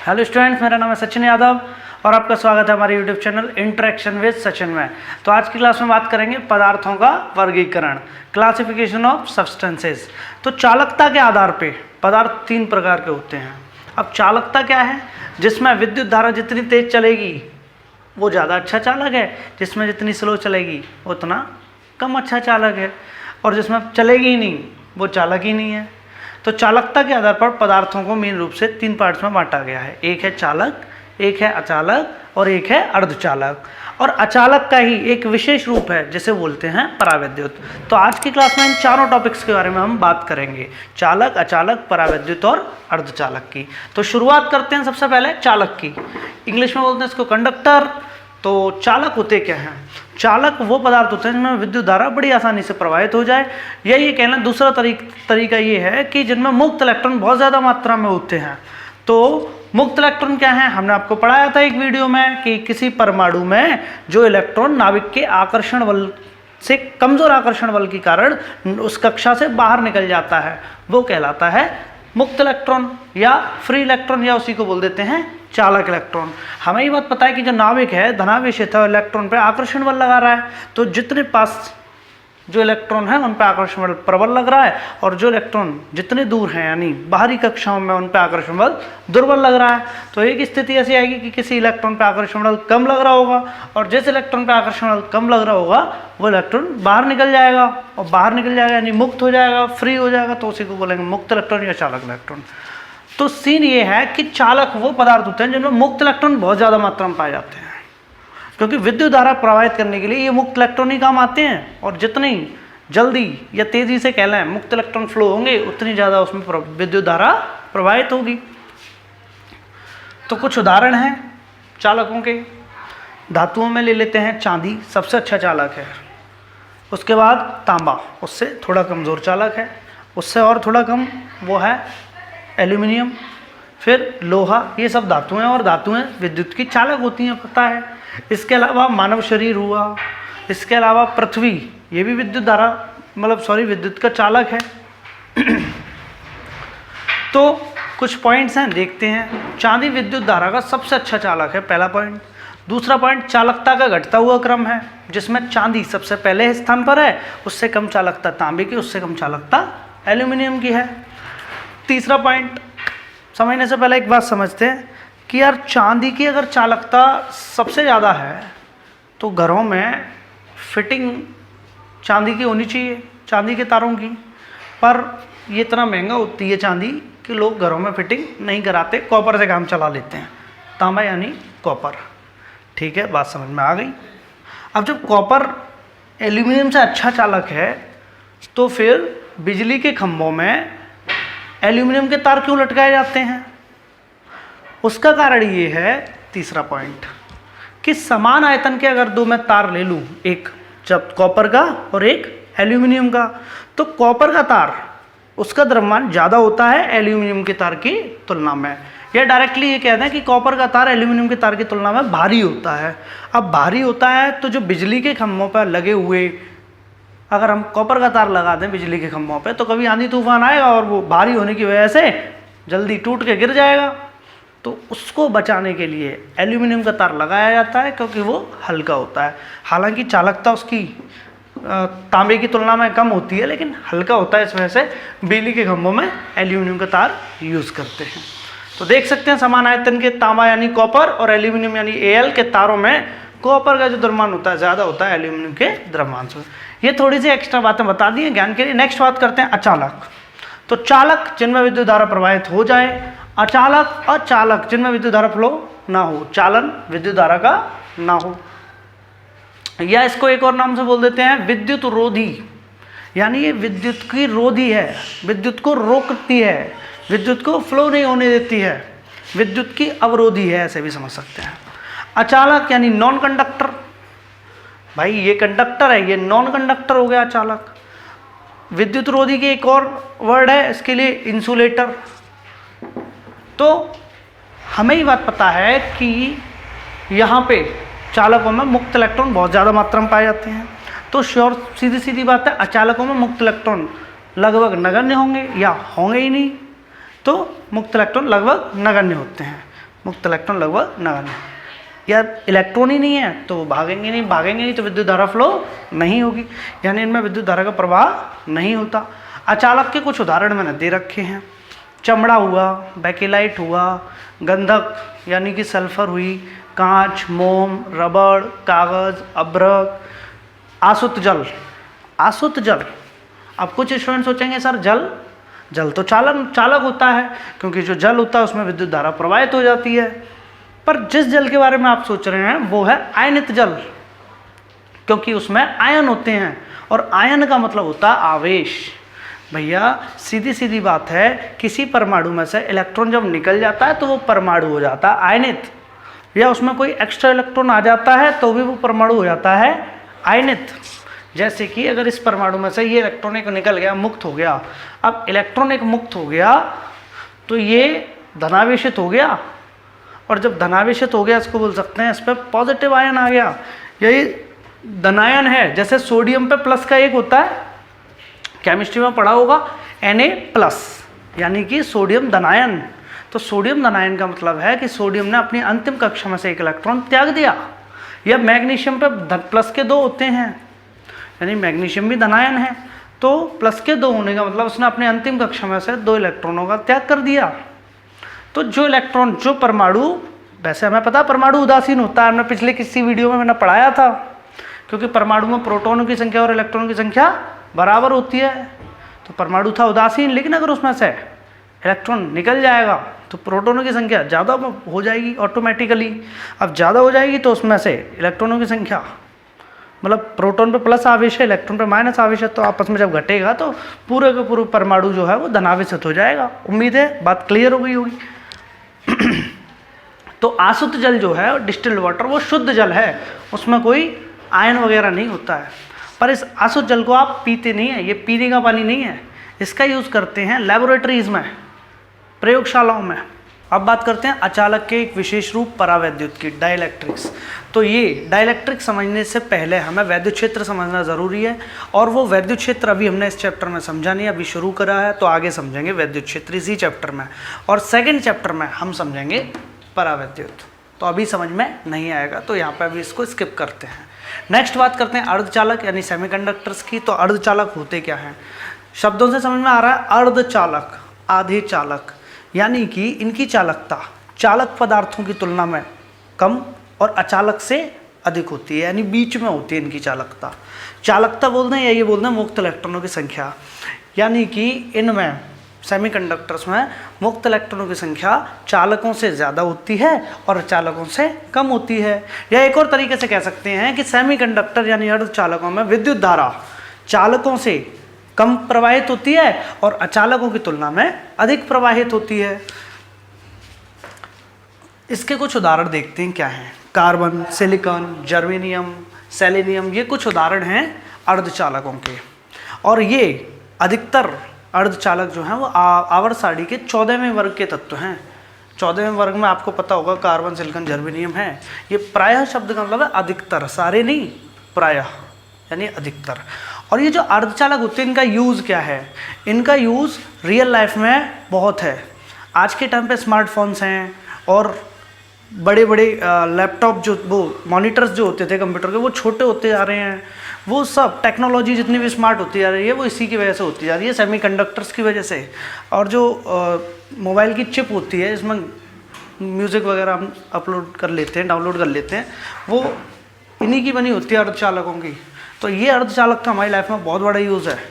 Hello students, मेरा नाम है सचिन यादव और आपका स्वागत है हमारे YouTube channel interaction with Sachin में। तो आज की क्लास में बात करेंगे पदार्थों का वर्गीकरण, क्लासिफिकेशन ऑफ सब्सटेंसेस। तो चालकता के आधार पे पदार्थ तीन प्रकार के होते हैं। अब चालकता क्या है? जिसमें विद्युत धारा जितनी तेज चलेगी वो ज़्यादा अच्छा चालक है, जिसमें जितनी स्लो चलेगी उतना कम अच्छा चालक है, और जिसमें चलेगी ही नहीं वो चालक ही नहीं है। तो चालकता के आधार पर पदार्थों को मेन रूप से तीन पार्ट्स में बांटा गया है। एक है चालक, एक है अचालक और एक है अर्धचालक। और अचालक का ही एक विशेष रूप है जिसे बोलते हैं परावैद्युत। तो आज की क्लास में इन चारों टॉपिक्स के बारे में हम बात करेंगे, चालक, अचालक, परावैद्युत और अर्धचालक की। तो शुरुआत करते हैं सबसे पहले चालक की। इंग्लिश में बोलते हैं इसको कंडक्टर। तो चालक होते क्या हैं? चालक वो पदार्थ होते हैं जिनमें विद्युत धारा बड़ी आसानी से प्रवाहित हो जाए, या ये कहना दूसरा तरीका ये है कि जिनमें मुक्त इलेक्ट्रॉन बहुत ज़्यादा मात्रा में होते हैं। तो मुक्त इलेक्ट्रॉन क्या है? हमने आपको पढ़ाया था एक वीडियो में कि किसी परमाणु में जो इलेक्ट्रॉन नाभिक के आकर्षण बल से, कमजोर आकर्षण बल के कारण उस कक्षा से बाहर निकल जाता है, वो कहलाता है मुक्त इलेक्ट्रॉन या फ्री इलेक्ट्रॉन, या उसी को बोल देते हैं चालक इलेक्ट्रॉन। हमें ये बात पता है कि जो नाभिक है धनावेशित है, इलेक्ट्रॉन पे आकर्षण बल लगा रहा है, तो जितने पास जो इलेक्ट्रॉन है उन पे आकर्षण बल प्रबल लग रहा है, और जो इलेक्ट्रॉन जितने दूर हैं यानी बाहरी कक्षाओं में उन पे आकर्षण बल दुर्बल लग रहा है। तो एक स्थिति ऐसी आएगी कि किसी इलेक्ट्रॉन पे आकर्षण बल कम लग रहा होगा, और जिस इलेक्ट्रॉन पे आकर्षण बल कम लग रहा होगा वो इलेक्ट्रॉन बाहर निकल जाएगा, और बाहर निकल जाएगा यानी मुक्त हो जाएगा, फ्री हो जाएगा। तो उसी को बोलेंगे मुक्त इलेक्ट्रॉन या चालक इलेक्ट्रॉन। तो सीन ये है कि चालक वो पदार्थ होते हैं जिनमें मुक्त इलेक्ट्रॉन बहुत ज़्यादा मात्रा में पाए जाते हैं, क्योंकि विद्युत धारा प्रवाहित करने के लिए ये मुक्त इलेक्ट्रॉन ही काम आते हैं, और जितनी जल्दी या तेज़ी से कह लें मुक्त इलेक्ट्रॉन फ्लो होंगे उतनी ज़्यादा उसमें विद्युत धारा प्रवाहित होगी। तो कुछ उदाहरण हैं चालकों के। धातुओं में ले लेते हैं चांदी, सबसे अच्छा चालक है। उसके बाद तांबा, उससे थोड़ा कमज़ोर चालक है। उससे और थोड़ा कम वो है एल्यूमिनियम। फिर लोहा, ये सब धातुएं, और धातुएं विद्युत की चालक होती हैं, पता है। इसके अलावा मानव शरीर हुआ, इसके अलावा पृथ्वी, ये भी विद्युत धारा विद्युत का चालक है। तो कुछ पॉइंट्स हैं, देखते हैं। चांदी विद्युत धारा का सबसे अच्छा चालक है, पहला पॉइंट। दूसरा पॉइंट, चालकता का घटता हुआ क्रम है, जिसमें चांदी सबसे पहले स्थान पर है, उससे कम चालकता तांबे की, उससे कम चालकता एल्यूमिनियम की है। तीसरा पॉइंट समझने से पहले एक बात समझते हैं कि यार चांदी की अगर चालकता सबसे ज़्यादा है तो घरों में फिटिंग चांदी की होनी चाहिए, चांदी के तारों की। पर ये इतना महंगा होती है चांदी कि लोग घरों में फिटिंग नहीं कराते, कॉपर से काम चला लेते हैं। तांबा यानी कॉपर, ठीक है, बात समझ में आ गई। अब जब कॉपर एल्यूमिनियम से अच्छा चालक है तो फिर बिजली के खंभों में एल्यूमिनियम के तार क्यों लटकाए जाते हैं? उसका कारण ये है, तीसरा पॉइंट, कि समान आयतन के अगर दो मैं तार ले लूँ, एक जब कॉपर का और एक एल्यूमिनियम का, तो कॉपर का तार उसका द्रव्यमान ज़्यादा होता है एल्यूमिनियम के तार की तुलना में। या डायरेक्टली ये कहते हैं कि कॉपर का तार एल्यूमिनियम के तार की तुलना में भारी होता है। अब भारी होता है तो जो बिजली के खंभों पर लगे हुए, अगर हम कॉपर का तार लगा दें बिजली के खंभों पे, तो कभी आंधी तूफान आएगा और वो भारी होने की वजह से जल्दी टूट के गिर जाएगा। तो उसको बचाने के लिए एल्यूमिनियम का तार लगाया जाता है, क्योंकि वो हल्का होता है। हालांकि चालकता उसकी तांबे की तुलना में कम होती है, लेकिन हल्का होता है, इस वजह से बिजली के खंभों में एल्यूमिनियम का तार यूज़ करते हैं। तो देख सकते हैं समान आयतन के तांबा यानी कॉपर और एल्यूमिनियम यानी Al के तारों में कॉपर का जो द्रव्यमान होता है ज़्यादा होता है एल्यूमिनियम के द्रव्यमान से। ये थोड़ी सी एक्स्ट्रा बातें बता दी हैं ज्ञान के लिए। नेक्स्ट बात करते हैं अचालक। तो चालक जिनमें विद्युत धारा प्रवाहित हो जाए, अचालक अचालक जिनमें विद्युत धारा फ्लो ना हो, चालन विद्युत धारा का ना हो, या इसको एक और नाम से बोल देते हैं विद्युत रोधी। यानी ये विद्युत की रोधी है, विद्युत को रोकती है, विद्युत को फ्लो नहीं होने देती है, विद्युत की अवरोधी है, ऐसे भी समझ सकते हैं। अचालक यानी नॉन कंडक्टर। भाई ये कंडक्टर है, ये नॉन कंडक्टर हो गया अचालक। विद्युत रोधी की एक और वर्ड है इसके लिए, इंसुलेटर। तो हमें ये बात पता है कि यहाँ पे चालकों में मुक्त इलेक्ट्रॉन बहुत ज़्यादा मात्रा में पाए जाते हैं। तो श्योर सीधी सीधी बात है, अचालकों में मुक्त इलेक्ट्रॉन लगभग नगण्य होंगे या होंगे ही नहीं। तो मुक्त इलेक्ट्रॉन लगभग नगण्य होते हैं। मुक्त इलेक्ट्रॉन लगभग नगण्य। यार इलेक्ट्रॉन ही नहीं है तो वो भागेंगे नहीं तो विद्युत धारा फ्लो नहीं होगी, यानी इनमें विद्युत धारा का प्रवाह नहीं होता। अचालक के कुछ उदाहरण मैंने दे रखे हैं। चमड़ा हुआ, बैकेलाइट हुआ, गंधक यानी कि सल्फर हुई, कांच, मोम, रबड़, कागज, अभ्रक, आसुत जल। आसुत जल, अब कुछ स्टूडेंट सोचेंगे सर जल तो चालक होता है, क्योंकि जो जल होता है उसमें विद्युत धारा प्रवाहित हो जाती है। पर जिस जल के बारे में आप सोच रहे हैं वो है आयनित जल, क्योंकि उसमें आयन होते हैं, और आयन का मतलब होता है आवेश। भैया सीधी बात है, किसी परमाणु में से इलेक्ट्रॉन जब निकल जाता है तो वो परमाणु हो जाता है आयनित, या उसमें कोई एक्स्ट्रा इलेक्ट्रॉन आ जाता है तो भी वो परमाणु हो जाता है आयनित। जैसे कि अगर इस परमाणु में से ये इलेक्ट्रॉन एक निकल गया, मुक्त हो गया, अब इलेक्ट्रॉन एक मुक्त हो गया तो ये धनावेशित हो गया, और जब धनावेशित हो गया इसको बोल सकते हैं इस पर पॉजिटिव आयन आ गया, यही धनायन है। जैसे सोडियम पे प्लस का एक होता है, केमिस्ट्री में पढ़ा होगा Na+, यानी कि सोडियम धनायन। तो सोडियम धनायन का मतलब है कि सोडियम ने अपनी अंतिम कक्षा में से एक इलेक्ट्रॉन त्याग दिया। या मैग्नीशियम पे प्लस के 2 होते हैं, यानी मैग्नीशियम भी धनायन है, तो प्लस के 2 होने का मतलब उसने अपने अंतिम कक्षा में से 2 इलेक्ट्रॉनों का त्याग कर दिया। तो जो इलेक्ट्रॉन, जो परमाणु, वैसे हमें पता परमाणु उदासीन होता है, हमने पिछले किसी वीडियो में मैंने पढ़ाया था, क्योंकि परमाणु में प्रोटॉनों की संख्या और इलेक्ट्रॉनों की संख्या बराबर होती है। तो परमाणु था उदासीन, लेकिन अगर उसमें से इलेक्ट्रॉन निकल जाएगा तो प्रोटॉनों की संख्या ज़्यादा हो जाएगी ऑटोमेटिकली। अब ज़्यादा हो जाएगी तो उसमें से इलेक्ट्रॉनों की संख्या, मतलब प्रोटॉन पे प्लस आवेश है, इलेक्ट्रॉन पे माइनस आवेश है, तो आपस में जब घटेगा तो पूरे का पूरा परमाणु जो है वो धनावेशित हो जाएगा। उम्मीद है बात क्लियर हो गई होगी। तो आसुत जल जो है, डिस्टिल्ड वाटर, वो शुद्ध जल है, उसमें कोई आयन वगैरह नहीं होता है। पर इस आसुत जल को आप पीते नहीं है, ये पीने का पानी नहीं है, इसका यूज़ करते हैं लेबोरेटरीज में, प्रयोगशालाओं में। अब बात करते हैं अचालक के एक विशेष रूप परावैद्युत की, डाइलेक्ट्रिक्स। तो ये डाइलेक्ट्रिक समझने से पहले हमें वैद्युत क्षेत्र समझना ज़रूरी है, और वो वैद्युत क्षेत्र अभी हमने इस चैप्टर में समझा नहीं, अभी शुरू करा है, तो आगे समझेंगे वैद्युत क्षेत्र इसी चैप्टर में, और सेकेंड चैप्टर में हम समझेंगे परावैद्युत। तो अभी समझ में नहीं आएगा, तो यहाँ पर अभी इसको स्किप करते हैं। नेक्स्ट बात करते हैं अर्धचालक यानी सेमीकंडक्टर्स की। तो अर्धचालक होते क्या हैं? शब्दों से समझ में आ रहा है, अर्धचालक, आधे चालक, यानी कि इनकी चालकता चालक पदार्थों की तुलना में कम और अचालक से अधिक होती है, यानी बीच में होती है इनकी चालकता। चालकता बोलते हैं या ये बोलते हैं मुक्त इलेक्ट्रॉनों की संख्या, यानी कि इनमें सेमीकंडक्टर्स में मुक्त इलेक्ट्रॉनों की संख्या चालकों से ज़्यादा होती है और अचालकों से कम होती है। या एक और तरीके से कह सकते हैं कि सेमीकंडक्टर यानी अर्धचालकों में विद्युत धारा चालकों से कम प्रवाहित होती है और अचालकों की तुलना में अधिक प्रवाहित होती है। इसके कुछ उदाहरण देखते हैं क्या हैं। कार्बन, सिलिकॉन, जर्मेनियम, सेलेनियम, ये कुछ उदाहरण हैं अर्धचालकों के। और ये अधिकतर अर्धचालक जो हैं वो आवर्त सारणी के 14वें वर्ग के तत्व हैं। 14वें वर्ग में आपको पता होगा कार्बन, सिलिकॉन, जर्मेनियम है। ये प्रायः शब्द का मतलब है अधिकतर, सारे नहीं, प्रायः यानी अधिकतर। और ये जो अर्धचालक होते हैं इनका यूज़ क्या है? इनका यूज़ रियल लाइफ में बहुत है। आज के टाइम पे स्मार्टफोन्स हैं और बड़े बड़े लैपटॉप, जो वो मॉनिटर्स जो होते थे कंप्यूटर के, वो छोटे होते जा रहे हैं। वो सब टेक्नोलॉजी जितनी भी स्मार्ट होती जा रही है वो इसी की वजह से होती जा रही है, सेमीकंडक्टर्स की वजह से। और जो मोबाइल की चिप होती है, इसमें म्यूज़िक वगैरह हम अपलोड कर लेते हैं, डाउनलोड कर लेते हैं, वो इन्हीं की बनी होती है अर्धचालकों की। तो ये अर्धचालक का हमारी लाइफ में बहुत बड़ा यूज़ है।